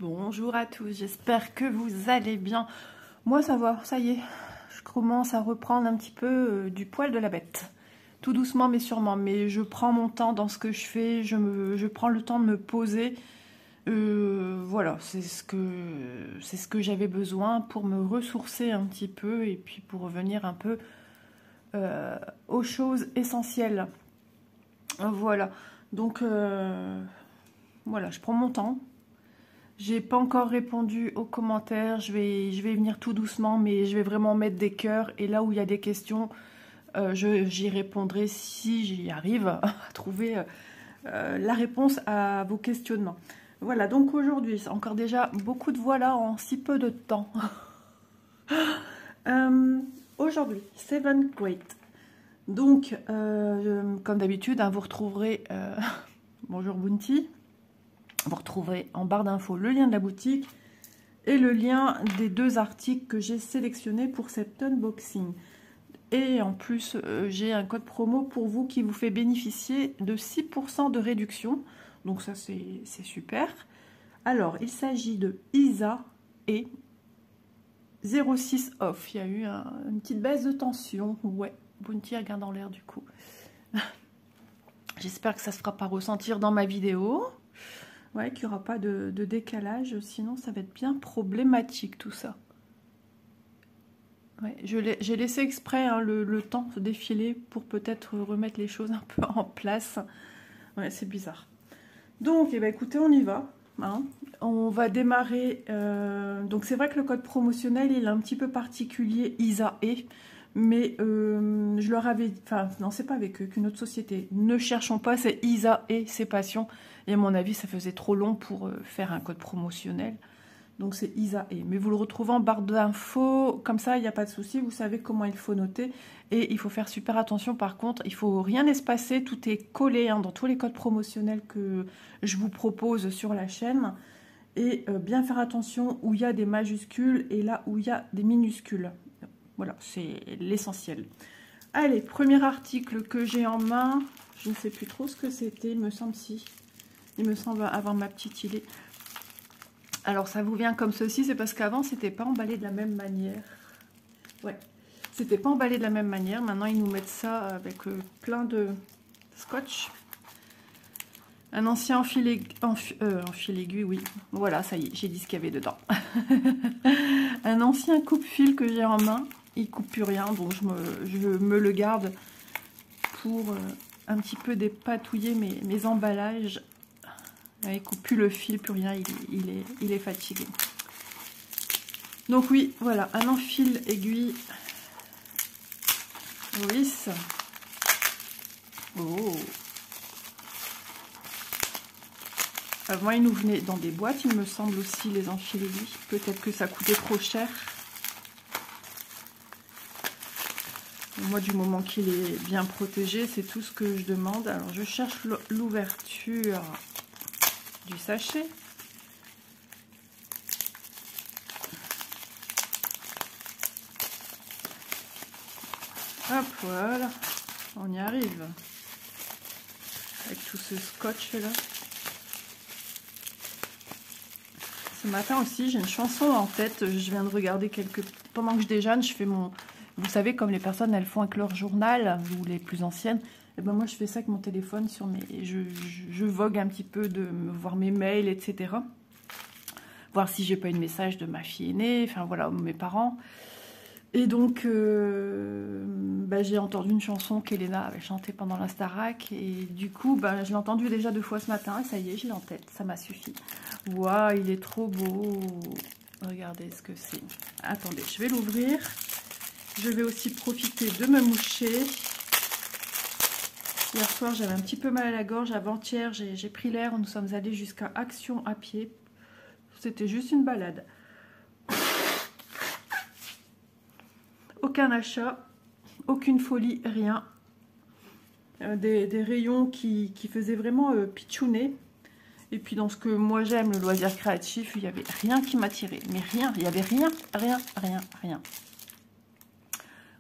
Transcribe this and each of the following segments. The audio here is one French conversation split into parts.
Bonjour à tous, j'espère que vous allez bien. Moi ça va, ça y est, je commence à reprendre un petit peu du poil de la bête. Tout doucement mais sûrement, mais je prends mon temps dans ce que je fais, je prends le temps de me poser. Voilà, c'est ce que j'avais besoin pour me ressourcer un petit peu et puis pour revenir un peu aux choses essentielles. Voilà, donc voilà, je prends mon temps. J'ai pas encore répondu aux commentaires, je vais y venir tout doucement, mais je vais vraiment mettre des cœurs. Et là où il y a des questions, j'y répondrai si j'y arrive à trouver la réponse à vos questionnements. Voilà, donc aujourd'hui, c'est encore déjà beaucoup de voilà en si peu de temps. Aujourd'hui, 7th grade. Donc, comme d'habitude, hein, vous retrouverez... bonjour Bounty. Vous retrouverez en barre d'infos le lien de la boutique et le lien des deux articles que j'ai sélectionnés pour cet unboxing. Et en plus, j'ai un code promo pour vous qui vous fait bénéficier de 6% de réduction. Donc ça, c'est super. Alors, il s'agit de Isa et 06 off. Il y a eu une petite baisse de tension. Ouais, Bounty regarde dans l'air du coup. J'espère que ça ne se fera pas ressentir dans ma vidéo. Ouais, qu'il n'y aura pas de décalage, sinon ça va être bien problématique tout ça. Ouais, j'ai laissé exprès hein, le temps se défiler pour peut-être remettre les choses un peu en place. Ouais, c'est bizarre. Donc, eh ben, écoutez, on y va. Hein. On va démarrer. Donc, c'est vrai que le code promotionnel, il est un petit peu particulier, ISA et. Mais je leur avais... Enfin, non, c'est pas avec eux, qu'une autre société. Ne cherchons pas, c'est Isa et ses passions. Et à mon avis, ça faisait trop long pour faire un code promotionnel. Donc, c'est Isa et. Mais vous le retrouvez en barre d'infos. Comme ça, il n'y a pas de souci. Vous savez comment il faut noter. Et il faut faire super attention, par contre. Il ne faut rien espacer. Tout est collé hein, dans tous les codes promotionnels que je vous propose sur la chaîne. Et bien faire attention où il y a des majuscules et là où il y a des minuscules. Voilà, c'est l'essentiel. Allez, premier article que j'ai en main. Je ne sais plus trop ce que c'était, il me semble si. Il me semble avoir ma petite idée. Alors, ça vous vient comme ceci, c'est parce qu'avant, c'était pas emballé de la même manière. Ouais, c'était pas emballé de la même manière. Maintenant, ils nous mettent ça avec plein de scotch. Un ancien fil aiguille, oui. Voilà, ça y est, j'ai dit ce qu'il y avait dedans. Un ancien coupe-fil que j'ai en main. Il coupe plus rien, donc je me le garde pour un petit peu dépatouiller mes emballages. Il coupe plus le fil, plus rien, il est fatigué. Donc oui, voilà, un enfil aiguille. Oui. Oh. Avant, ils nous venaient dans des boîtes, il me semble aussi, les enfils aiguilles. Peut-être que ça coûtait trop cher. Moi, du moment qu'il est bien protégé, c'est tout ce que je demande. Alors, je cherche l'ouverture du sachet. Hop, voilà. On y arrive. Avec tout ce scotch là. Ce matin aussi, j'ai une chanson en tête. Je viens de regarder quelques... Pendant que je déjeune, je fais mon... Vous savez, comme les personnes, elles font avec leur journal, ou les plus anciennes, et ben moi, je fais ça avec mon téléphone sur mes... Je vogue un petit peu de voir mes mails, etc. Voir si j'ai pas eu de message de ma fille aînée, enfin voilà, mes parents. Et donc, ben, j'ai entendu une chanson qu'Elena avait chantée pendant la Starac, et du coup, ben, je l'ai entendue déjà 2 fois ce matin, et ça y est, je l'ai en tête, ça m'a suffi. Waouh, il est trop beau. Regardez ce que c'est. Attendez, je vais l'ouvrir. Je vais aussi profiter de me moucher. Hier soir, j'avais un petit peu mal à la gorge. Avant-hier, j'ai pris l'air. Nous sommes allés jusqu'à Action à pied. C'était juste une balade. Aucun achat, aucune folie, rien. Des rayons qui faisaient vraiment pitchouner. Et puis dans ce que moi j'aime, le loisir créatif, il n'y avait rien qui m'attirait. Mais rien, il n'y avait rien.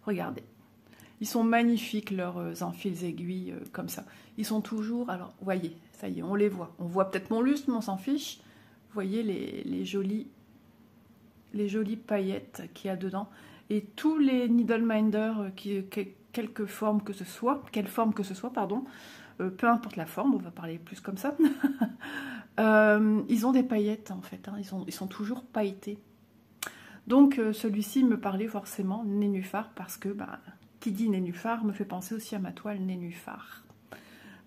Regardez. Ils sont magnifiques, leurs enfils aiguilles, comme ça. Ils sont toujours... Alors, voyez, ça y est, on les voit. On voit peut-être mon lustre, mais on s'en fiche. Vous voyez les jolies paillettes qu'il y a dedans. Et tous les Needle Minder, quelle forme que ce soit, pardon, peu importe la forme, on va parler plus comme ça, ils ont des paillettes en fait, hein, ils sont toujours pailletés. Donc celui-ci me parlait forcément nénuphar parce que qui dit nénuphar me fait penser aussi à ma toile nénuphar.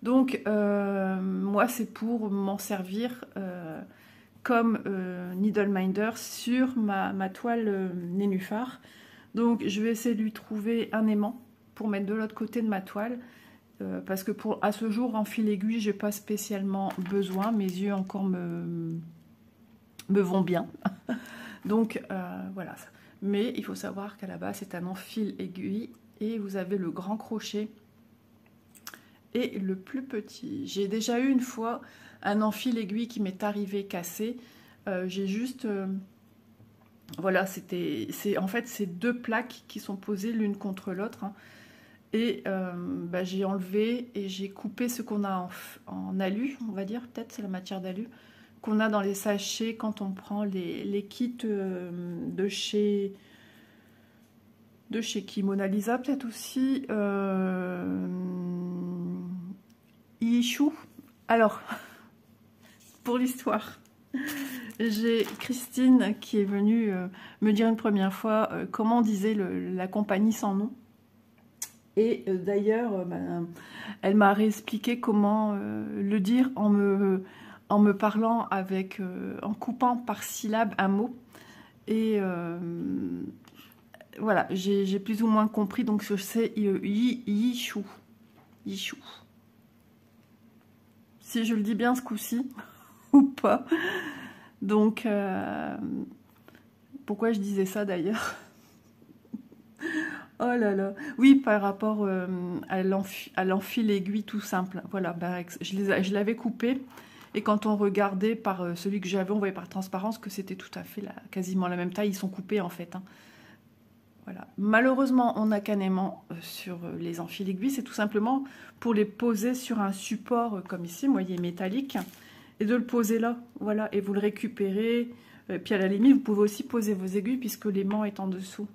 Donc moi c'est pour m'en servir comme needle minder sur ma toile nénuphar. Donc je vais essayer de lui trouver un aimant pour mettre de l'autre côté de ma toile. Parce que à ce jour en fil aiguille j'ai pas spécialement besoin, mes yeux encore me vont bien. Donc voilà, mais il faut savoir qu'à la base c'est un enfil aiguille et vous avez le grand crochet et le plus petit. J'ai déjà eu une fois un enfil aiguille qui m'est arrivé cassé. J'ai juste voilà, en fait c'est deux plaques qui sont posées l'une contre l'autre, hein. Et j'ai enlevé et j'ai coupé ce qu'on a en alu, on va dire, peut-être c'est la matière d'alu qu'on a dans les sachets quand on prend les kits de chez qui, Mona Lisa peut-être aussi, Ichou. Alors, pour l'histoire, j'ai Christine qui est venue me dire une première fois comment on disait la compagnie sans nom. Et d'ailleurs, elle m'a réexpliqué comment le dire en me parlant en coupant par syllabe un mot. Et voilà, j'ai plus ou moins compris. Donc je sais Yichou. Yichou. Si je le dis bien ce coup-ci, ou pas. Donc, pourquoi je disais ça d'ailleurs? Oh là là, oui, par rapport à l'enfil aiguille tout simple. Voilà, je l'avais coupé et quand on regardait par celui que j'avais, on voyait par transparence que c'était tout à fait quasiment la même taille. Ils sont coupés en fait, hein. Voilà. Malheureusement, on n'a qu'un aimant sur les enfils aiguilles. C'est tout simplement pour les poser sur un support comme ici, vous voyez, métallique, et de le poser là. Voilà, et vous le récupérez. Puis à la limite, vous pouvez aussi poser vos aiguilles puisque l'aimant est en dessous.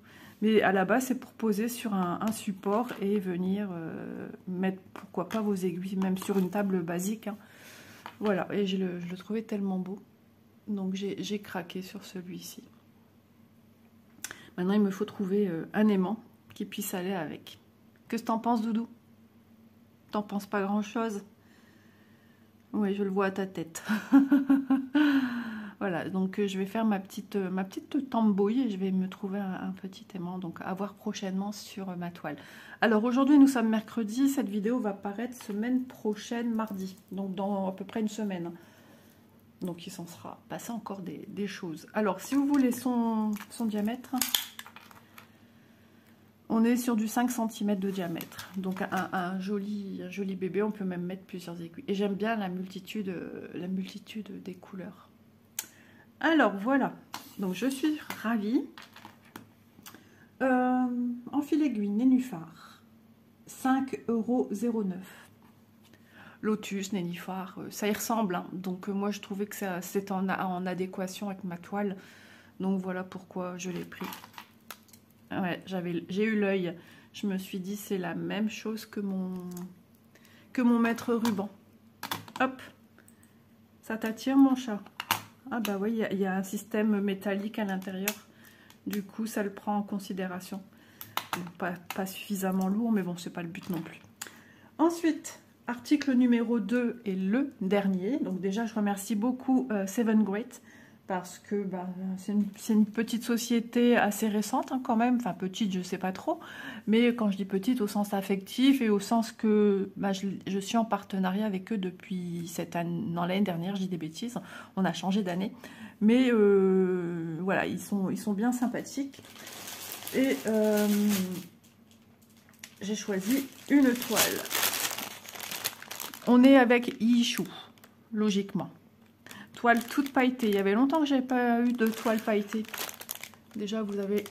Mais à la base, c'est pour poser sur un support et venir mettre, pourquoi pas, vos aiguilles, même sur une table basique, hein. Voilà, et je le trouvais tellement beau. Donc j'ai craqué sur celui-ci. Maintenant, il me faut trouver un aimant qui puisse aller avec. Qu'est-ce que t'en penses, Doudou? T'en penses pas grand-chose? Oui, je le vois à ta tête. Voilà, donc je vais faire ma petite tambouille et je vais me trouver un petit aimant, donc à voir prochainement sur ma toile. Alors aujourd'hui nous sommes mercredi, cette vidéo va paraître semaine prochaine, mardi, donc dans à peu près une semaine. Donc il s'en sera passé encore des choses. Alors si vous voulez son diamètre, on est sur du 5 cm de diamètre, donc un joli bébé, on peut même mettre plusieurs aiguilles. Et j'aime bien la multitude des couleurs. Alors voilà, donc je suis ravie. Enfil aiguille nénuphar, 5,09 €. Lotus, nénuphar, ça y ressemble, hein. Donc moi je trouvais que c'est en adéquation avec ma toile. Donc voilà pourquoi je l'ai pris. Ouais, j'ai eu l'œil. Je me suis dit c'est la même chose que mon maître ruban. Hop, ça t'attire mon chat? Ah bah oui, il y a un système métallique à l'intérieur. Du coup, ça le prend en considération. Bon, pas suffisamment lourd, mais bon, c'est pas le but non plus. Ensuite, article numéro 2 et le dernier. Donc déjà, je remercie beaucoup Seven Great parce que c'est une petite société assez récente, hein, quand même. Enfin, petite, je sais pas trop. Mais quand je dis petite, au sens affectif et au sens que je suis en partenariat avec eux depuis cette année. Non, l'année dernière, je dis des bêtises. On a changé d'année. Mais voilà, ils sont bien sympathiques. Et j'ai choisi une toile. On est avec Yichou, logiquement. Toile toute pailletée. Il y avait longtemps que j'avais pas eu de toile pailletée. Déjà, vous avez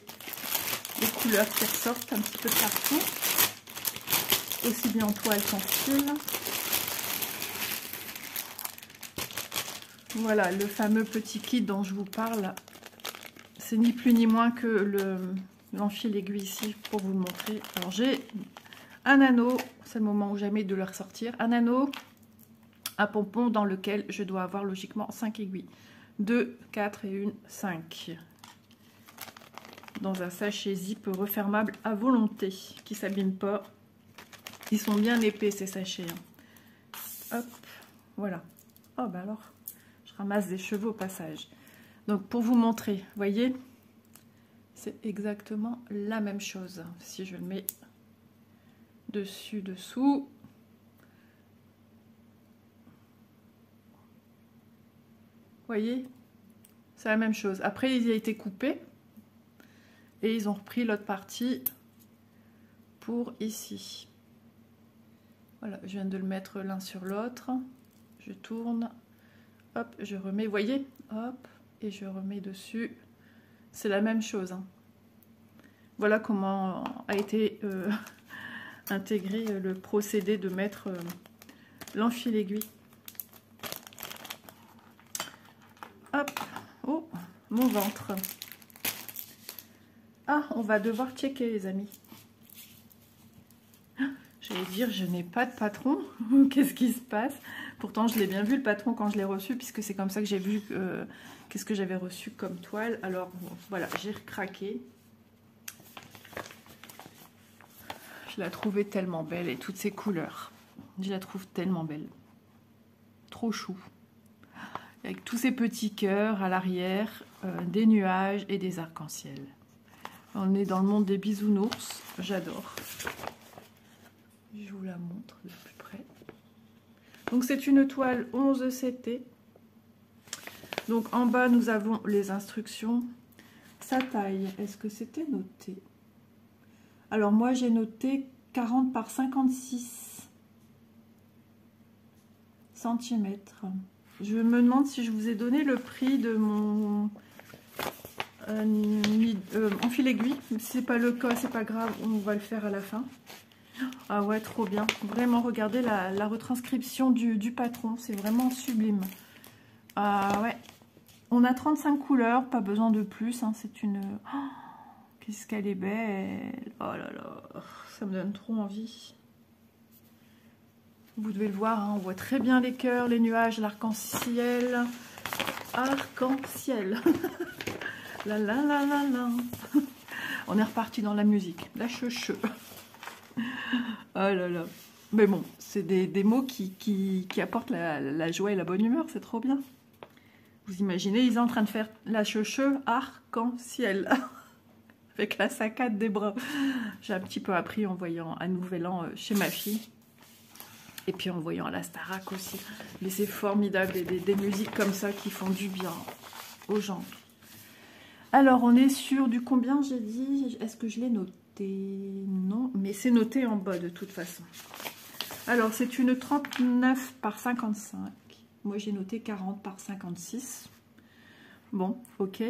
les couleurs qui ressortent un petit peu de partout. Aussi bien en toile qu'en fil. Voilà, le fameux petit kit dont je vous parle. C'est ni plus ni moins que l'enfil aiguille ici pour vous le montrer. Alors j'ai un anneau, c'est le moment ou jamais de le ressortir. Un anneau, un pompon dans lequel je dois avoir logiquement 5 aiguilles. 2, 4 et 1, 5. Dans un sachet zip refermable à volonté, qui ne s'abîme pas. Ils sont bien épais ces sachets. Hop, voilà. Oh bah alors, je ramasse des cheveux au passage. Donc pour vous montrer, vous voyez, c'est exactement la même chose. Si je le mets dessus, dessous. Vous voyez, c'est la même chose. Après, il a été coupé. Et ils ont repris l'autre partie pour ici. Voilà, je viens de le mettre l'un sur l'autre. Je tourne. Hop, je remets, vous voyez, hop, et je remets dessus. C'est la même chose. Hein. Voilà comment a été intégré le procédé de mettre l'enfil aiguille. Hop, oh, mon ventre. Ah, on va devoir checker, les amis. J'allais dire, je n'ai pas de patron. Qu'est-ce qui se passe? Pourtant, je l'ai bien vu, le patron, quand je l'ai reçu, puisque c'est comme ça que j'ai vu qu'est-ce que j'avais reçu comme toile. Alors, bon, voilà, j'ai recraqué. Je la trouvais tellement belle, et toutes ces couleurs. Je la trouve tellement belle. Trop chou. Avec tous ces petits cœurs à l'arrière, des nuages et des arcs-en-ciel. On est dans le monde des bisounours. J'adore. Je vous la montre de plus près. Donc c'est une toile 11 CT. Donc en bas nous avons les instructions. Sa taille, est-ce que c'était noté? Alors moi j'ai noté 40 par 56 cm. Je me demande si je vous ai donné le prix de mon enfil aiguille. Si c'est pas le cas, c'est pas grave, on va le faire à la fin. Ah ouais, trop bien. Vraiment, regardez la retranscription du patron. C'est vraiment sublime. Ah ouais. On a 35 couleurs, pas besoin de plus. Hein. C'est une... Oh, qu'est-ce qu'elle est belle. Oh là là. Ça me donne trop envie. Vous devez le voir, hein. On voit très bien les cœurs, les nuages, l'arc-en-ciel. Arc-en-ciel. La la la la la. On est reparti dans la musique. La cheveux. Oh là là. Mais bon, c'est des mots qui apportent la joie et la bonne humeur, c'est trop bien. Vous imaginez, ils sont en train de faire la cheveux arc-en-ciel. Avec la saccade des bras. J'ai un petit peu appris en voyant un nouvel an chez ma fille. Et puis en voyant la Starac aussi. Mais c'est formidable, des musiques comme ça qui font du bien aux gens. Alors, on est sur du combien j'ai dit? Est-ce que je l'ai noté? Non, mais c'est noté en bas de toute façon. Alors, c'est une 39 par 55. Moi, j'ai noté 40 par 56. Bon, ok.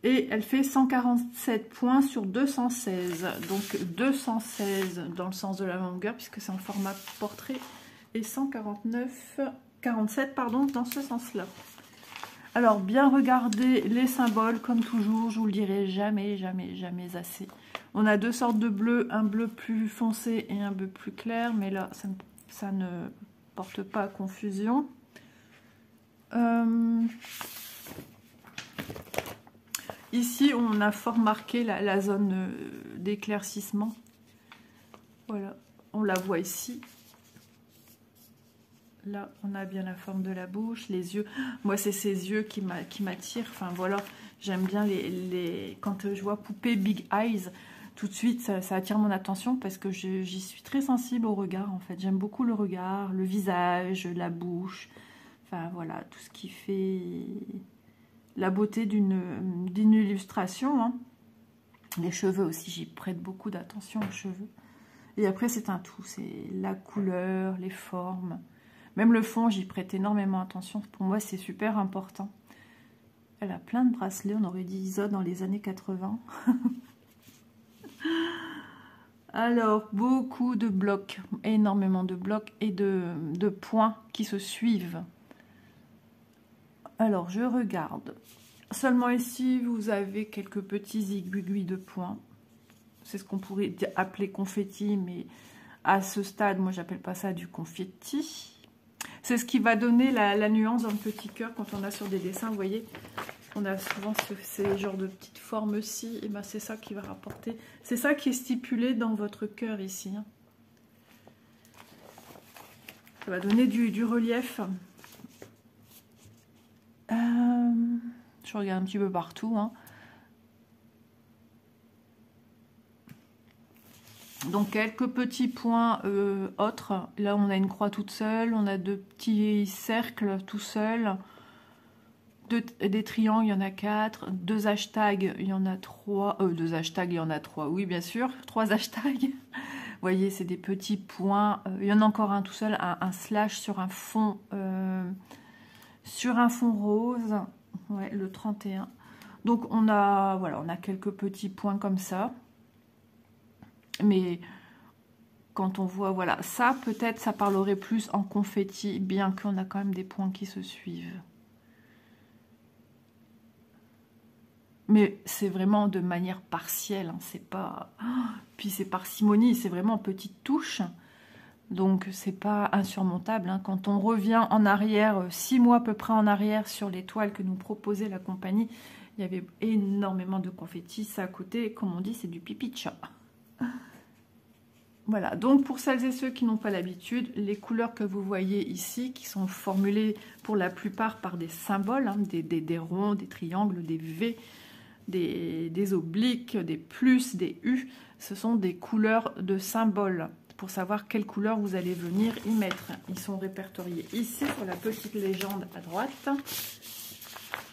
Et elle fait 147 points sur 216. Donc, 216 dans le sens de la longueur, puisque c'est en format portrait. Et 47, pardon, dans ce sens-là. Alors, bien regarder les symboles, comme toujours, je vous le dirai jamais, jamais, jamais assez. On a deux sortes de bleu, un bleu plus foncé et un bleu plus clair, mais là, ça ne porte pas à confusion. Ici, on a fort marqué la zone d'éclaircissement. Voilà, on la voit ici. Là, on a bien la forme de la bouche, les yeux. Moi, c'est ces yeux qui m'attirent. Enfin, voilà, j'aime bien quand je vois poupée Big Eyes, tout de suite, ça attire mon attention parce que j'y suis très sensible au regard, en fait. J'aime beaucoup le regard, le visage, la bouche. Enfin, voilà, tout ce qui fait la beauté d'une illustration. Hein. Les cheveux aussi, j'y prête beaucoup d'attention aux cheveux. Et après, c'est un tout. C'est la couleur, les formes. Même le fond, j'y prête énormément attention. Pour moi, c'est super important. Elle a plein de bracelets. On aurait dit Isa dans les années 80. Alors, beaucoup de blocs. Énormément de blocs et de points qui se suivent. Alors, je regarde. Seulement ici, vous avez quelques petits aiguilles de points. C'est ce qu'on pourrait appeler confetti, mais à ce stade, moi, j'appelle pas ça du confetti. C'est ce qui va donner la nuance dans le petit cœur quand on a sur des dessins, vous voyez. On a souvent ces genres de petites formes-ci, et ben c'est ça qui va rapporter. C'est ça qui est stipulé dans votre cœur ici. Hein. Ça va donner du relief. Je regarde un petit peu partout. Hein. Donc quelques petits points autres. Là on a une croix toute seule, on a 2 petits cercles tout seuls. Des triangles, il y en a 4. 2 hashtags, il y en a 3. 2 hashtags, il y en a 3. Oui, bien sûr. 3 hashtags. Vous voyez, c'est des petits points. Il y en a encore un tout seul, un slash sur un fond rose. Ouais, le 31. Donc, on a quelques petits points comme ça. Mais quand on voit, voilà, ça, peut-être, ça parlerait plus en confetti, bien qu'on a quand même des points qui se suivent. Mais c'est vraiment de manière partielle, hein, c'est pas... Puis c'est parcimonie, c'est vraiment en petites touches. Donc c'est pas insurmontable. Hein. Quand on revient en arrière, 6 mois à peu près en arrière sur les toiles que nous proposait la compagnie, il y avait énormément de confettis. Ça à côté, comme on dit, c'est du pipi de chat. Voilà, donc pour celles et ceux qui n'ont pas l'habitude, les couleurs que vous voyez ici, qui sont formulées pour la plupart par des symboles, hein, des ronds, des triangles, des V, des obliques, des plus, des U, ce sont des couleurs de symboles pour savoir quelle couleur vous allez venir y mettre. Ils sont répertoriés ici sur la petite légende à droite.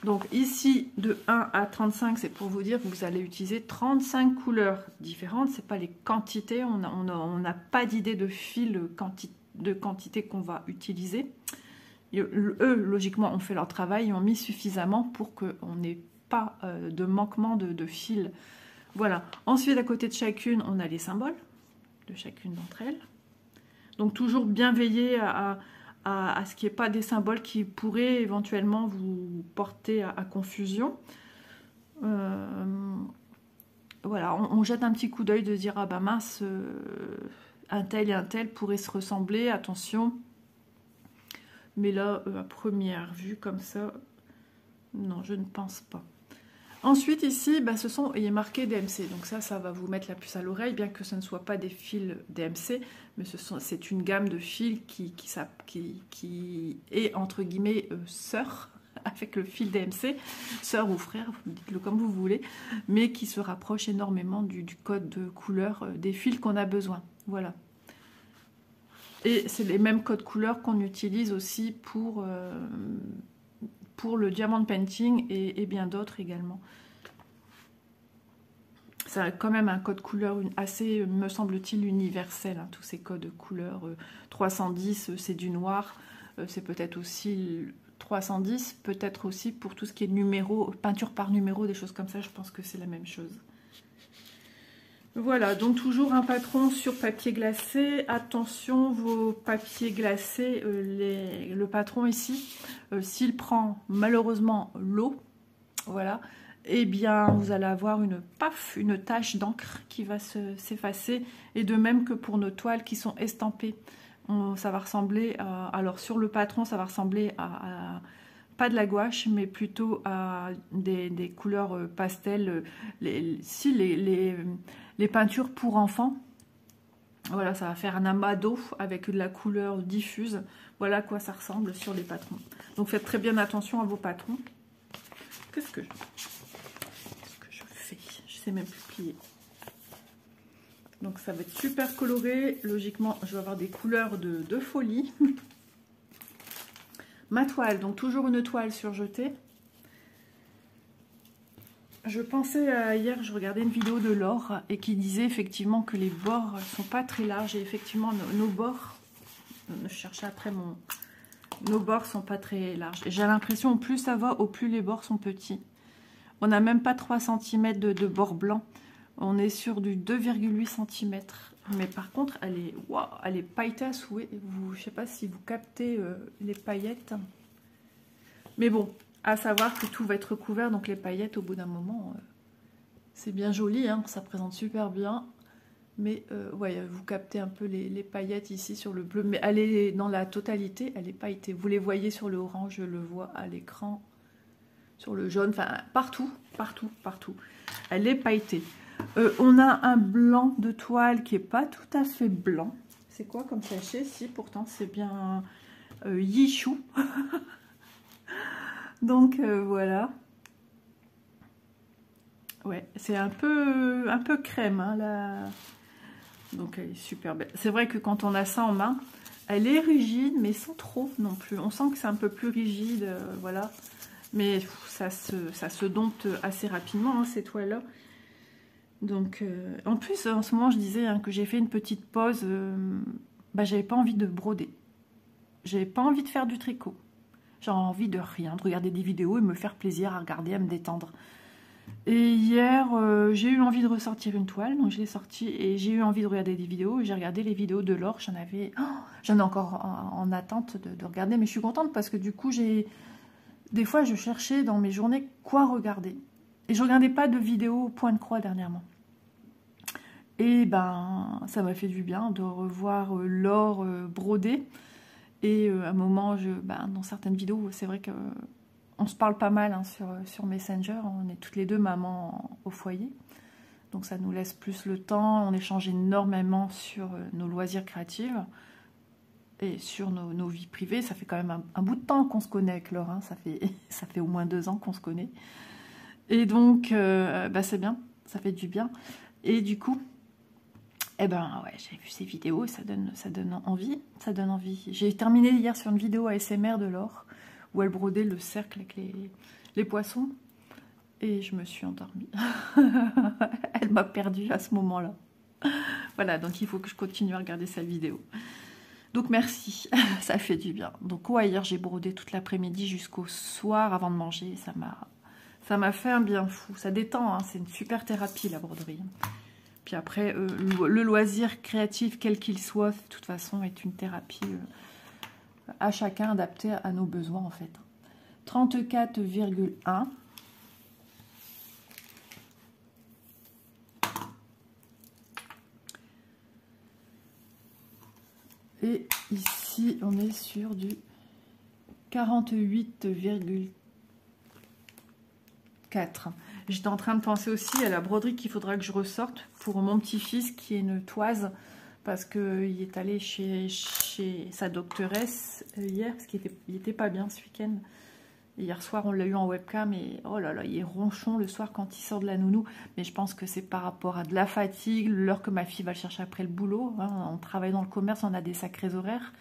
Donc ici, de 1 à 35, c'est pour vous dire que vous allez utiliser 35 couleurs différentes. Ce n'est pas les quantités, on n'a pas d'idée de fil de quantité qu'on va utiliser. Et eux, logiquement, ont fait leur travail, ils ont mis suffisamment pour qu'on n'ait pas de manquement de fil. Voilà. Ensuite, à côté de chacune, on a les symboles de chacune d'entre elles. Donc toujours bien veiller à ce qu'il n'y ait pas des symboles qui pourraient éventuellement vous porter à confusion. Voilà, on jette un petit coup d'œil de dire, ah bah mince, un tel et un tel pourraient se ressembler, attention. Mais là, à première vue, comme ça, non, je ne pense pas. Ensuite, ici, bah, il y a marqué DMC. Donc ça va vous mettre la puce à l'oreille, bien que ce ne soit pas des fils DMC, mais c'est une gamme de fils qui est, entre guillemets, sœur avec le fil DMC, sœur ou frère, dites-le comme vous voulez, mais qui se rapproche énormément du code de couleur des fils qu'on a besoin. Voilà. Et c'est les mêmes codes couleurs qu'on utilise aussi pour le diamond painting et bien d'autres également. Ça a quand même un code couleur assez, me semble-t-il, universel, hein, tous ces codes couleurs. 310, c'est du noir, c'est peut-être aussi 310, peut-être aussi pour tout ce qui est numéro, peinture par numéro, des choses comme ça, je pense que c'est la même chose. Voilà, donc toujours un patron sur papier glacé. Attention, vos papiers glacés, le patron ici, s'il prend malheureusement l'eau, voilà, eh bien vous allez avoir une tache d'encre qui va s'effacer. Et de même que pour nos toiles qui sont estampées, ça va ressembler à, alors sur le patron, ça va ressembler à pas de la gouache, mais plutôt à des couleurs pastel, les peintures pour enfants. Voilà, ça va faire un amas d'eau avec de la couleur diffuse. Voilà à quoi ça ressemble sur les patrons. Donc faites très bien attention à vos patrons. Qu'est-ce que je fais? Je sais même plus plier. Donc ça va être super coloré. Logiquement, je vais avoir des couleurs de folie. Ma toile, donc toujours une toile surjetée. Je pensais hier, je regardais une vidéo de Laure et qui disait effectivement que les bords sont pas très larges. Et effectivement, nos bords, je cherchais après nos bords sont pas très larges. J'ai l'impression au plus ça va, au plus les bords sont petits. On n'a même pas 3 cm de bord blanc. On est sur du 2,8 cm. Mais par contre, elle est pailletasse. Je ne sais pas si vous captez les paillettes. Mais bon, À savoir que tout va être recouvert, donc les paillettes, au bout d'un moment, c'est bien joli, hein, ça présente super bien. Mais ouais, vous captez un peu les paillettes ici sur le bleu. Mais elle est dans la totalité, elle est pailletée. Vous les voyez sur le orange, je le vois à l'écran. Sur le jaune, enfin partout, partout, partout. Elle est pailletée. On a un blanc de toile qui est pas tout à fait blanc. C'est quoi comme sachet? Si, pourtant c'est bien Yichou. Donc voilà. Ouais, c'est un peu crème, hein, là. Donc elle est super belle. C'est vrai que quand on a ça en main, elle est rigide, mais sans trop non plus. On sent que c'est un peu plus rigide, voilà. Mais ça se dompte assez rapidement, hein, ces toiles-là. Donc, en plus, en ce moment, je disais hein, que j'ai fait une petite pause. Bah, j'avais pas envie de broder. J'avais pas envie de faire du tricot. J'avais envie de rien, de regarder des vidéos et me faire plaisir à regarder, à me détendre. Et hier, j'ai eu envie de ressortir une toile, donc je l'ai sortie et j'ai eu envie de regarder des vidéos. J'ai regardé les vidéos de Laure, j'en ai encore en attente de regarder, mais je suis contente parce que du coup, des fois, je cherchais dans mes journées quoi regarder. Et je regardais pas de vidéos point de croix dernièrement. Et ben, ça m'a fait du bien de revoir Laure broder. Et à un moment, dans certaines vidéos, c'est vrai qu'on se parle pas mal hein, sur Messenger. On est toutes les deux mamans au foyer. Donc ça nous laisse plus le temps. On échange énormément sur nos loisirs créatifs et sur nos vies privées. Ça fait quand même un bout de temps qu'on se connaît avec Laure. Hein. Ça fait au moins 2 ans qu'on se connaît. Et donc, c'est bien. Ça fait du bien. Et du coup... Eh ben ouais, j'ai vu ces vidéos et ça donne envie. Ça donne envie. J'ai terminé hier sur une vidéo ASMR de Laure où elle brodait le cercle avec les poissons et je me suis endormie. Elle m'a perdue à ce moment-là. Voilà, donc il faut que je continue à regarder sa vidéo. Donc merci, ça fait du bien. Donc ouais, hier j'ai brodé toute l'après-midi jusqu'au soir avant de manger. Ça m'a fait un bien fou. Ça détend, hein, c'est une super thérapie la broderie. Puis après, le loisir créatif, quel qu'il soit, de toute façon, est une thérapie à chacun adaptée à nos besoins, en fait. 34,1. Et ici, on est sur du 48,4. J'étais en train de penser aussi à la broderie qu'il faudra que je ressorte pour mon petit-fils qui est une toise parce qu'il est allé chez sa doctoresse hier parce qu'il était pas bien ce week-end. Hier soir, on l'a eu en webcam et oh là là, il est ronchon le soir quand il sort de la nounou. Mais je pense que c'est par rapport à de la fatigue, l'heure que ma fille va le chercher après le boulot. Hein. On travaille dans le commerce, on a des sacrés horaires.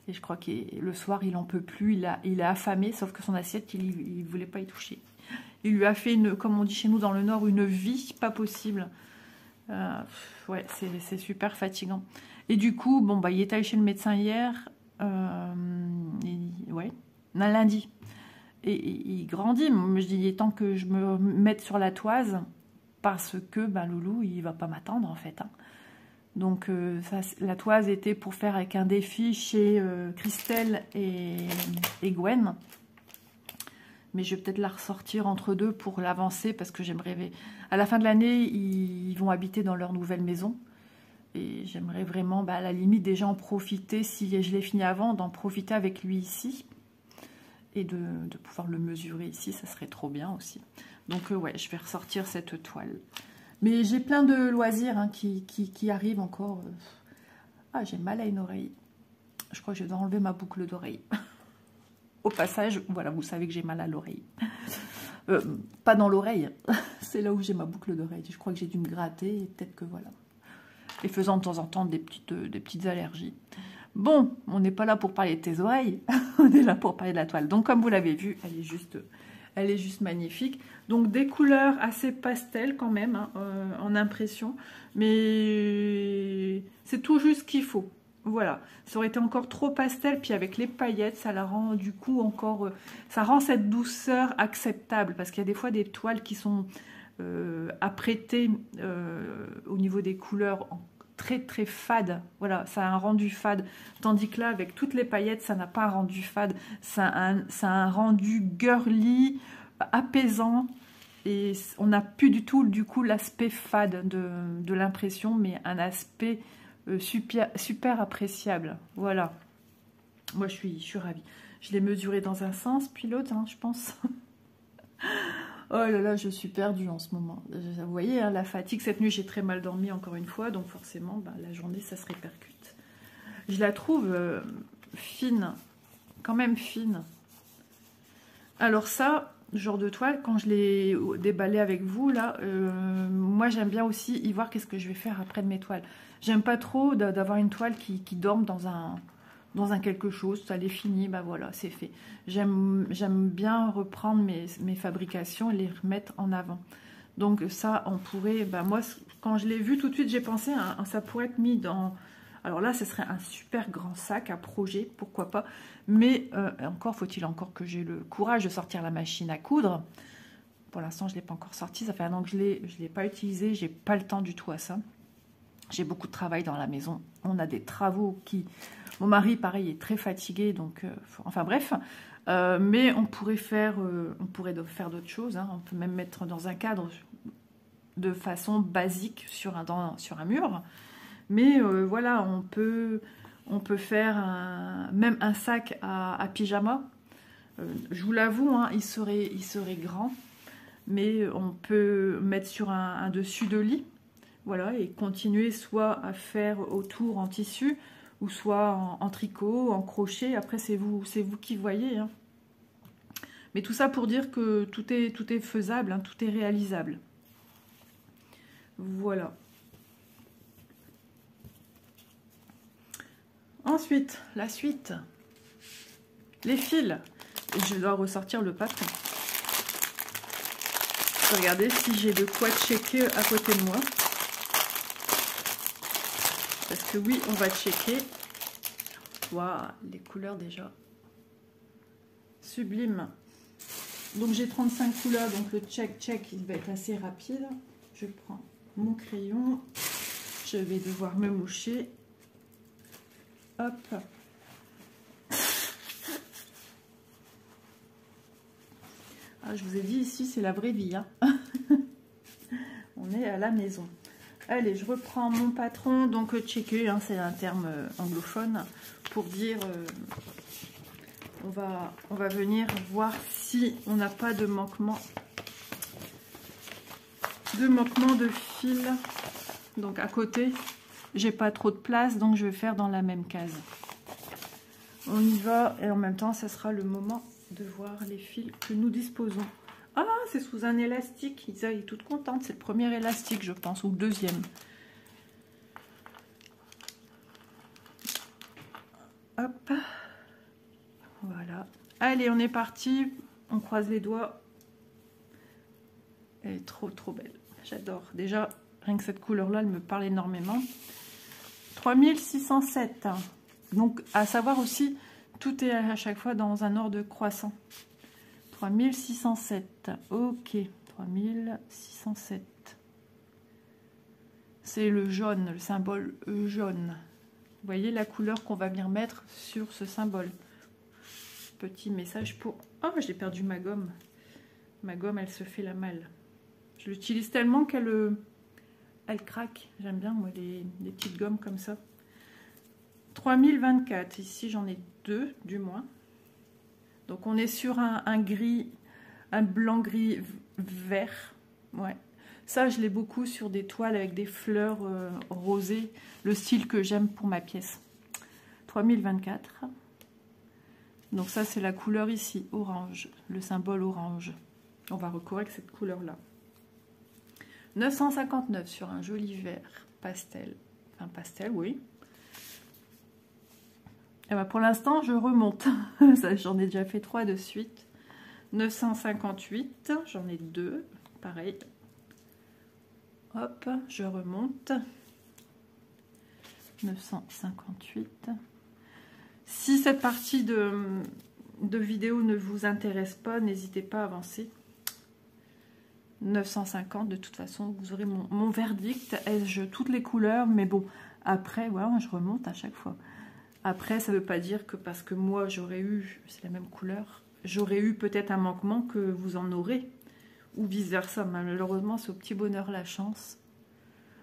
Et je crois que le soir, il en peut plus, il a affamé, sauf que son assiette, il ne voulait pas y toucher. Il lui a fait, comme on dit chez nous dans le Nord, une vie pas possible. Ouais, c'est super fatigant. Et du coup, bon, il est allé chez le médecin hier, ouais, lundi. Et il grandit. Je dis, il est temps que je me mette sur la toise parce que Loulou, il va pas m'attendre en fait. Hein. Donc la toise était pour faire avec un défi chez Christelle et Gwen. Mais je vais peut-être la ressortir entre deux pour l'avancer parce que j'aimerais... À la fin de l'année, ils vont habiter dans leur nouvelle maison. Et j'aimerais vraiment, à la limite, déjà en profiter, si je l'ai fini avant, d'en profiter avec lui ici. Et de pouvoir le mesurer ici, ça serait trop bien aussi. Donc ouais, je vais ressortir cette toile. Mais j'ai plein de loisirs hein, qui arrivent encore. Ah, j'ai mal à une oreille. Je crois que je dois enlever ma boucle d'oreille. Au passage, voilà, vous savez que j'ai mal à l'oreille. Pas dans l'oreille, c'est là où j'ai ma boucle d'oreille. Je crois que j'ai dû me gratter et peut-être que voilà. Et faisant de temps en temps des petites allergies. Bon, on n'est pas là pour parler de tes oreilles, on est là pour parler de la toile. Donc comme vous l'avez vu, elle est juste magnifique. Donc des couleurs assez pastel quand même, hein, en impression. Mais c'est tout juste ce qu'il faut. Voilà, ça aurait été encore trop pastel, puis avec les paillettes, ça la rend du coup encore... ça rend cette douceur acceptable, parce qu'il y a des fois des toiles qui sont apprêtées au niveau des couleurs très très fade. Voilà, ça a un rendu fade. Tandis que là, avec toutes les paillettes, ça n'a pas un rendu fade. Ça a un rendu girly, apaisant. Et on n'a plus du tout, du coup, l'aspect fade de l'impression, mais un aspect super appréciable. Voilà. Moi, je suis ravie. Je l'ai mesuré dans un sens, puis l'autre, hein, je pense. Oh là là, je suis perdue en ce moment. Vous voyez, hein, la fatigue. Cette nuit, j'ai très mal dormi encore une fois. Donc forcément, bah, la journée, ça se répercute. Je la trouve fine. Quand même fine. Alors ça, genre de toile, quand je l'ai déballé avec vous, là, moi, j'aime bien aussi y voir qu'est-ce que je vais faire après de mes toiles. J'aime pas trop d'avoir une toile qui dorme dans un quelque chose, ça l'est fini, bah voilà, c'est fait. J'aime bien reprendre mes fabrications et les remettre en avant. Donc ça, on pourrait, bah moi, quand je l'ai vu tout de suite, j'ai pensé, hein, ça pourrait être mis dans... Alors là, ce serait un super grand sac à projet, pourquoi pas. Mais encore, faut-il encore que j'ai le courage de sortir la machine à coudre. Pour l'instant, je ne l'ai pas encore sortie, ça fait un an que je ne l'ai pas utilisée, j'ai pas le temps du tout à ça. J'ai beaucoup de travail dans la maison, on a des travaux qui... Mon mari, pareil, est très fatigué, donc... enfin bref, mais on pourrait faire d'autres choses. Hein. On peut même mettre dans un cadre de façon basique sur un mur. Mais voilà, on peut faire même un sac à pyjama. Je vous l'avoue, hein, il serait grand, mais on peut mettre sur un dessus de lit. Voilà, et continuer soit à faire autour en tissu, ou soit en tricot, en crochet. Après, c'est vous qui voyez. Hein. Mais tout ça pour dire que tout est faisable, hein, tout est réalisable. Voilà. Ensuite, la suite. Les fils. Et je dois ressortir le papier. Regardez si j'ai de quoi checker à côté de moi. Parce que oui, on va checker. Waouh, les couleurs déjà. Sublime. Donc j'ai 35 couleurs, donc le check, il va être assez rapide. Je prends mon crayon. Je vais devoir me moucher. Hop. Ah, je vous ai dit, ici, c'est la vraie vie. Hein. On est à la maison. Allez, je reprends mon patron. Donc, checker, hein, c'est un terme anglophone pour dire... on va venir voir si on n'a pas de manquement de fil. Donc, à côté, j'ai pas trop de place, donc je vais faire dans la même case. On y va, et en même temps, ça sera le moment de voir les fils que nous disposons. Ah, c'est sous un élastique. Isa est toute contente. C'est le premier élastique, je pense, ou le deuxième. Hop. Voilà. Allez, on est parti. On croise les doigts. Elle est trop, trop belle. J'adore. Déjà, rien que cette couleur-là, elle me parle énormément. 3607. Donc, à savoir aussi, tout est à chaque fois dans un ordre croissant. 3607. Ok. 3607. C'est le jaune, le symbole jaune. Vous voyez la couleur qu'on va venir mettre sur ce symbole. Petit message pour... Oh, j'ai perdu ma gomme. Ma gomme, elle se fait la malle. Je l'utilise tellement qu'elle craque. J'aime bien, moi, les petites gommes comme ça. 3024. Ici, j'en ai deux, du moins. Donc, on est sur un gris, un blanc gris vert. Ouais. Ça, je l'ai beaucoup sur des toiles avec des fleurs rosées. Le style que j'aime pour ma pièce. 3024. Donc ça, c'est la couleur ici, orange. Le symbole orange. On va recourir avec cette couleur-là. 959 sur un joli vert pastel. Enfin, pastel, oui. Et ben pour l'instant, je remonte. J'en ai déjà fait 3 de suite. 958, j'en ai 2. Pareil. Hop, je remonte. 958. Si cette partie de vidéo ne vous intéresse pas, n'hésitez pas à avancer. 950, de toute façon, vous aurez mon verdict. Ai-je toutes les couleurs? Mais bon, Après, voilà, je remonte à chaque fois. Après, ça ne veut pas dire que parce que moi, j'aurais eu, c'est la même couleur, j'aurais eu peut-être un manquement que vous en aurez. Ou vice-versa. Malheureusement, c'est au petit bonheur la chance.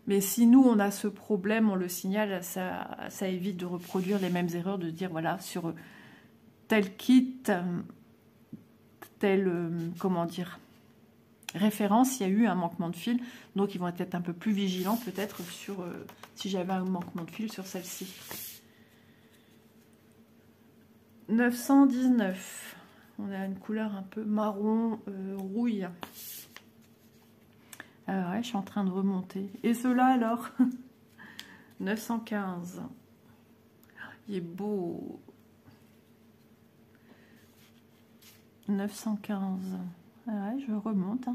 Mais si nous, on a ce problème, on le signale, ça évite de reproduire les mêmes erreurs, de dire, voilà, sur tel kit, tel, comment dire, référence, il y a eu un manquement de fil. Donc, ils vont être un peu plus vigilants, peut-être, sur si j'avais un manquement de fil sur celle-ci. 919. On a une couleur un peu marron, rouille. Alors, ouais, je suis en train de remonter. Et ceux-là, alors 915. Il est beau. 915. Ah ouais, je remonte.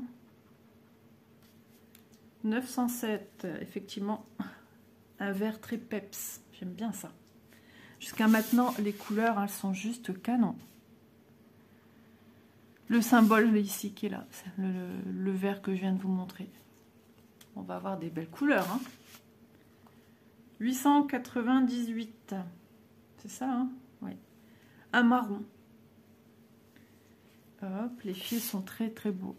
907. Effectivement, un vert très peps. J'aime bien ça. Jusqu'à maintenant, les couleurs, elles sont juste canon. Le symbole ici qui est là, c'est le vert que je viens de vous montrer. On va avoir des belles couleurs. Hein. 898. C'est ça, hein? Oui. Un marron. Hop, les fils sont très très beaux.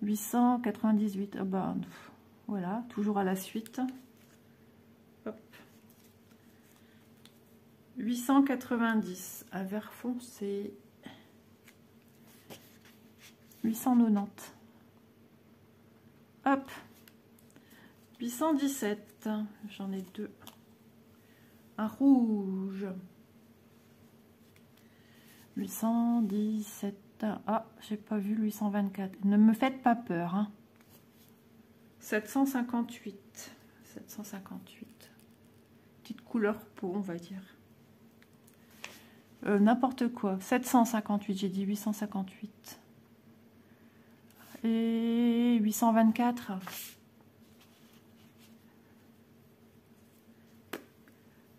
898. Ah bah, voilà, toujours à la suite. Hop. 890. Un vert foncé. 890. Hop. 817. J'en ai deux. Un rouge. 817. Ah, j'ai pas vu le 824. Ne me faites pas peur. Hein. 758. 758. Petite couleur peau, on va dire. N'importe quoi. 758, j'ai dit 858. Et 824.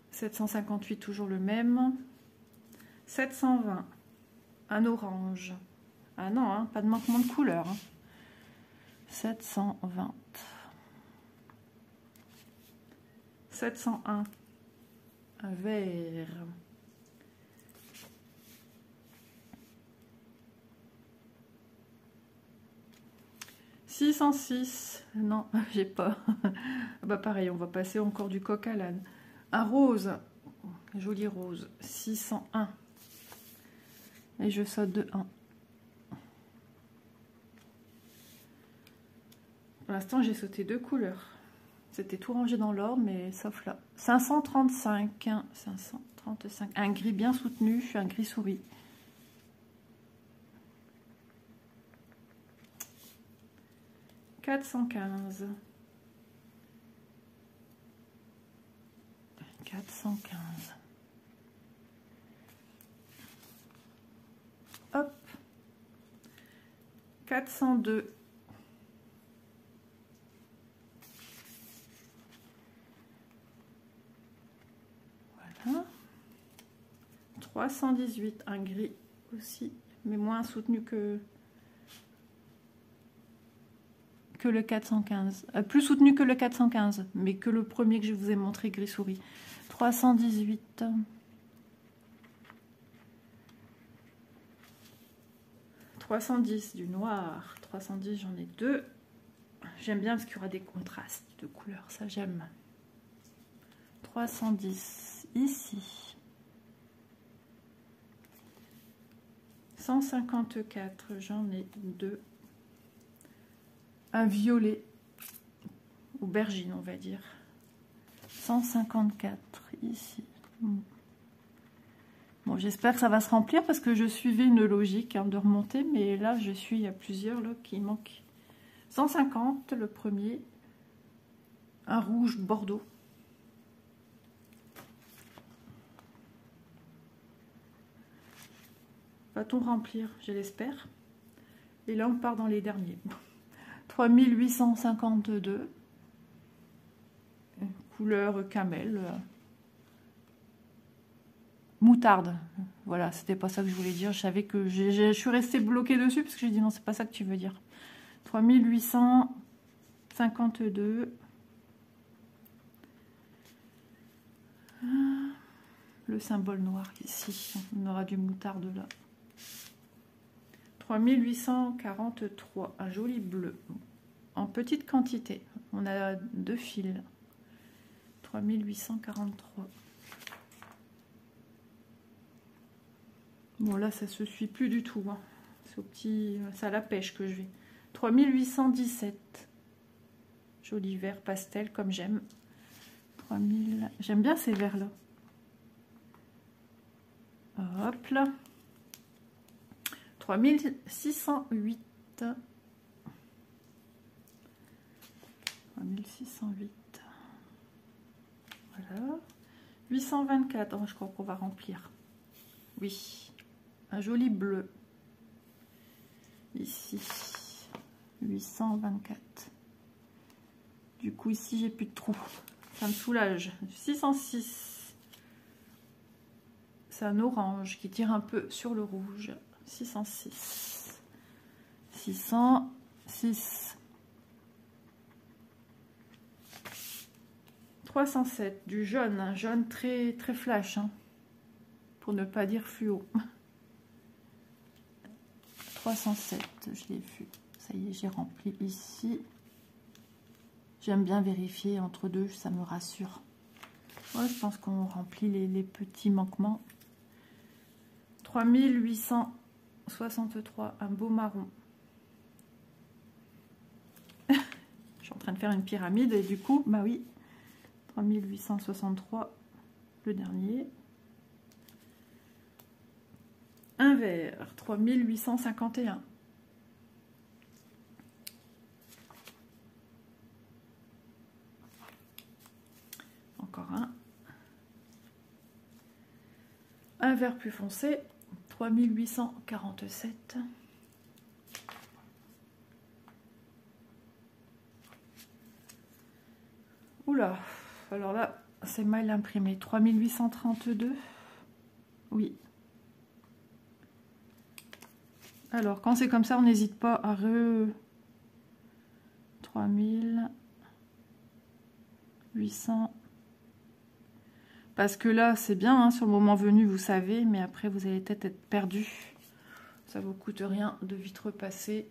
758, toujours le même. 720. Un orange. Ah non, hein, pas de manquement de couleur. Hein. 720. 701. Un vert. 606. Non, j'ai pas. Bah pareil, on va passer encore du coq à l'âne. Un rose. Joli rose. 601. Et je saute de 1. Pour l'instant, j'ai sauté deux couleurs. C'était tout rangé dans l'ordre, mais sauf là. 535. 535. Un gris bien soutenu, un gris souris. 415. 415. Hop. 402. Voilà. 318. Un gris aussi, mais moins soutenu que le 415. Plus soutenu que le 415, mais que le premier que je vous ai montré, gris souris. 318. 310, du noir. 310, j'en ai deux. J'aime bien parce qu'il y aura des contrastes de couleurs, ça j'aime. 310, ici. 154, j'en ai deux. Un violet, aubergine on va dire. 154 ici. Bon, j'espère que ça va se remplir parce que je suivais une logique de remonter, mais là je suis à plusieurs là, qui manquent. 150 le premier. Un rouge bordeaux. Va-t-on remplir? Je l'espère. Et là on part dans les derniers. 3852, couleur camel, moutarde, voilà, c'était pas ça que je voulais dire, je savais que je suis restée bloquée dessus parce que j'ai dit non, c'est pas ça que tu veux dire. 3852, Le symbole noir ici, on aura du moutarde là. 3843, un joli bleu, en petite quantité. On a 2 fils. 3843. Bon là ça se suit plus du tout. Hein. C'est au petit, c'est à la pêche que je vais. 3817. Joli vert pastel comme j'aime. 3000. J'aime bien ces verts là. Hop là. 3608. 3608. Voilà. 824. Oh, je crois qu'on va remplir. Oui. Un joli bleu. Ici. 824. Du coup, ici, j'ai plus de trous. Ça me soulage. 606. C'est un orange qui tire un peu sur le rouge. 606. 606. 307. Du jaune. Un jaune très, très flash. Hein, pour ne pas dire fluo. 307. Je l'ai vu. Ça y est, j'ai rempli ici. J'aime bien vérifier entre deux, ça me rassure. Ouais, je pense qu'on remplit les petits manquements. 3863, un beau marron. Je suis en train de faire une pyramide et du coup, bah oui, 3863, le dernier. Un vert, 3851. Encore un vert plus foncé, 3847. Oula, alors là c'est mal imprimé. 3832. Oui. Alors quand c'est comme ça, on n'hésite pas à 3800. Parce que là, c'est bien, hein, sur le moment venu, vous savez, mais après, vous allez peut-être être perdu. Ça vous coûte rien de vite repasser.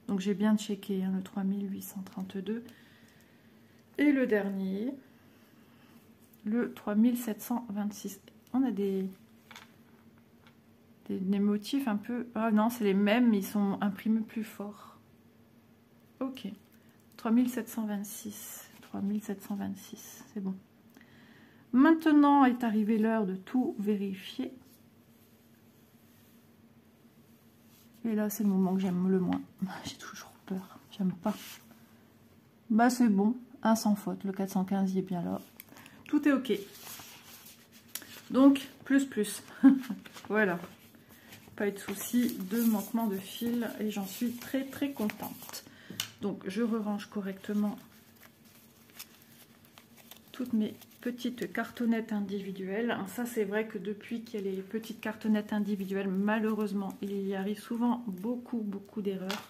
Donc, j'ai bien checké, hein, le 3832. Et le dernier, le 3726. On a des motifs un peu... Ah non, c'est les mêmes, mais ils sont imprimés plus fort. Ok. 3726. 3726, c'est bon. Maintenant est arrivée l'heure de tout vérifier. Et là, c'est le moment que j'aime le moins. J'ai toujours peur. J'aime pas. Bah, c'est bon. Un sans faute. Le 415, il est bien là. Tout est OK. Donc, plus. Voilà. Pas eu de souci de manquement de fil. Et j'en suis très, très contente. Donc, je rerange correctement toutes mes petites cartonnettes individuelles. Ça, c'est vrai que depuis qu'il y a les petites cartonnettes individuelles, malheureusement, il y arrive souvent beaucoup d'erreurs.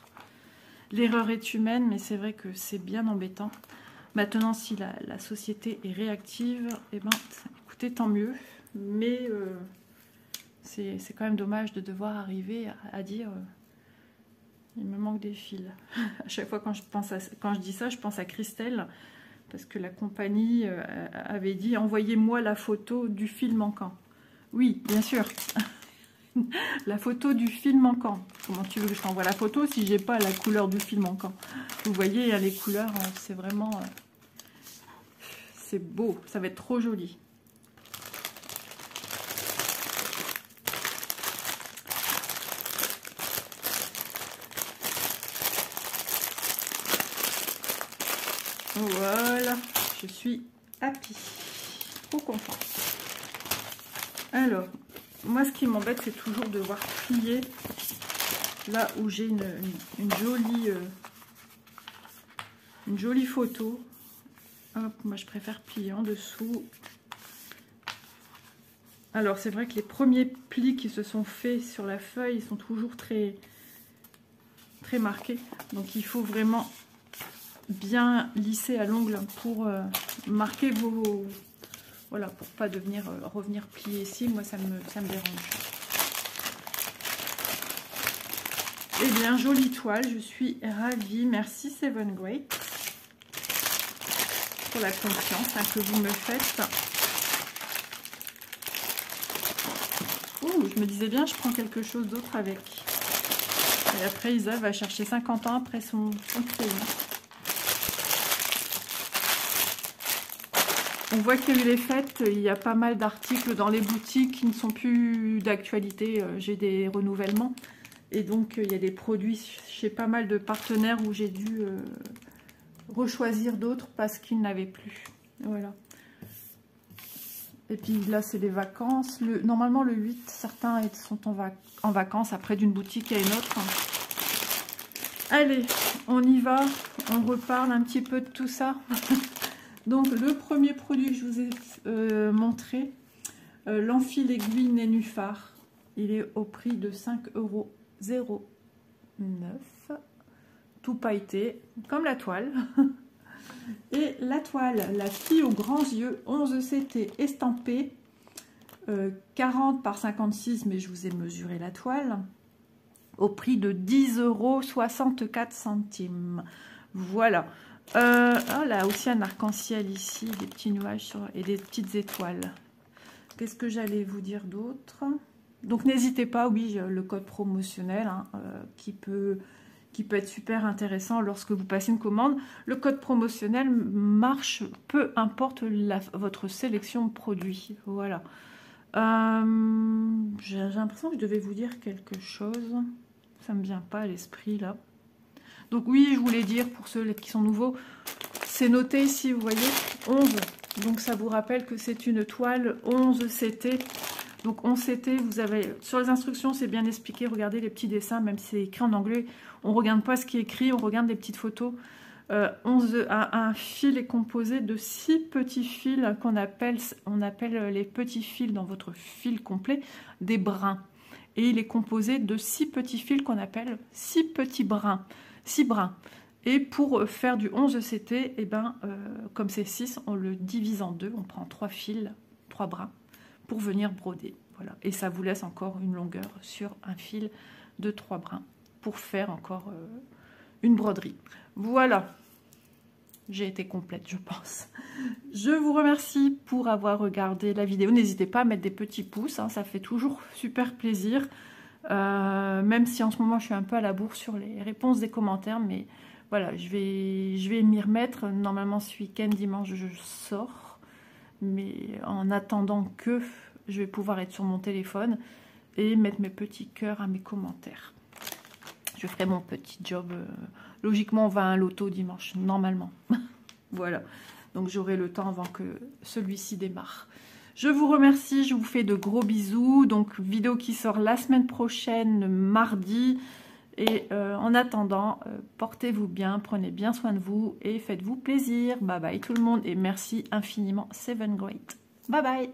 L'erreur est humaine, mais c'est vrai que c'est bien embêtant. Maintenant, si la société est réactive, eh ben, écoutez, tant mieux. Mais c'est quand même dommage de devoir arriver à dire il me manque des fils. À chaque fois quand je dis ça, je pense à Christelle. Parce que la compagnie avait dit « Envoyez-moi la photo du fil manquant ». Oui, bien sûr. La photo du fil manquant. Comment tu veux que je t'envoie la photo si j'ai pas la couleur du fil manquant? Vous voyez, les couleurs, c'est vraiment... c'est beau, ça va être trop joli. Voilà, je suis happy, trop contente. Alors, moi ce qui m'embête, c'est toujours de devoir plier là où j'ai une jolie photo. Hop, moi je préfère plier en dessous. Alors c'est vrai que les premiers plis qui se sont faits sur la feuille, ils sont toujours très marqués. Donc il faut vraiment bien lisser à l'ongle pour marquer vos Voilà, pour pas revenir plier ici, moi ça me dérange. Eh bien, jolie toile, je suis ravie. Merci Seven Great pour la confiance que vous me faites. Je me disais bien, je prends quelque chose d'autre avec. Et après, Isa va chercher 50 ans après son crayon. On voit qu'il y a eu les fêtes, il y a pas mal d'articles dans les boutiques qui ne sont plus d'actualité. J'ai des renouvellements. Et donc, il y a des produits chez pas mal de partenaires où j'ai dû rechoisir d'autres parce qu'ils n'avaient plus. Voilà. Et puis là, c'est les vacances. Normalement, le 8, certains sont en vacances après d'une boutique à une autre. Allez, on y va. On reparle un petit peu de tout ça. Donc, le premier produit que je vous ai montré, l'enfil aiguille nénuphar. Il est au prix de 5,09 €. Tout pailleté, comme la toile. Et la toile, la fille aux grands yeux, 11 CT estampée, 40 par 56, mais je vous ai mesuré la toile, au prix de 10,64 €. Voilà. Là aussi un arc-en-ciel ici, des petits nuages et des petites étoiles. Qu'est-ce que j'allais vous dire d'autre? Donc n'hésitez pas, oui, le code promotionnel qui peut être super intéressant lorsque vous passez une commande. Le code promotionnel marche peu importe votre sélection de produits. Voilà. J'ai l'impression que je devais vous dire quelque chose. Ça ne me vient pas à l'esprit là. Donc oui, je voulais dire pour ceux qui sont nouveaux, c'est noté ici, vous voyez, 11. Donc ça vous rappelle que c'est une toile 11 CT. Donc 11 CT, vous avez sur les instructions, c'est bien expliqué. Regardez les petits dessins, même si c'est écrit en anglais, on ne regarde pas ce qui est écrit, on regarde les petites photos. Un fil est composé de 6 petits fils on appelle les petits fils dans votre fil complet des brins. Et il est composé de 6 petits fils qu'on appelle 6 petits brins. 6 brins. Et pour faire du 11 CT, eh ben, comme c'est 6, on le divise en deux. On prend 3 fils, 3 brins pour venir broder. Voilà. Et ça vous laisse encore une longueur sur un fil de 3 brins pour faire encore une broderie. Voilà. J'ai été complète, je pense. Je vous remercie pour avoir regardé la vidéo. N'hésitez pas à mettre des petits pouces, ça fait toujours super plaisir. Même si en ce moment je suis un peu à la bourre sur les réponses des commentaires, mais voilà, je vais m'y remettre. Normalement ce week-end, dimanche, je sors, mais en attendant que je vais pouvoir être sur mon téléphone et mettre mes petits cœurs à mes commentaires. Je ferai mon petit job. Logiquement, on va à un loto dimanche, normalement. Voilà, donc j'aurai le temps avant que celui-ci démarre. Je vous remercie, je vous fais de gros bisous. Donc, vidéo qui sort la semaine prochaine, mardi. Et en attendant, portez-vous bien, prenez bien soin de vous et faites-vous plaisir. Bye bye tout le monde et merci infiniment, Seven Great. Bye bye.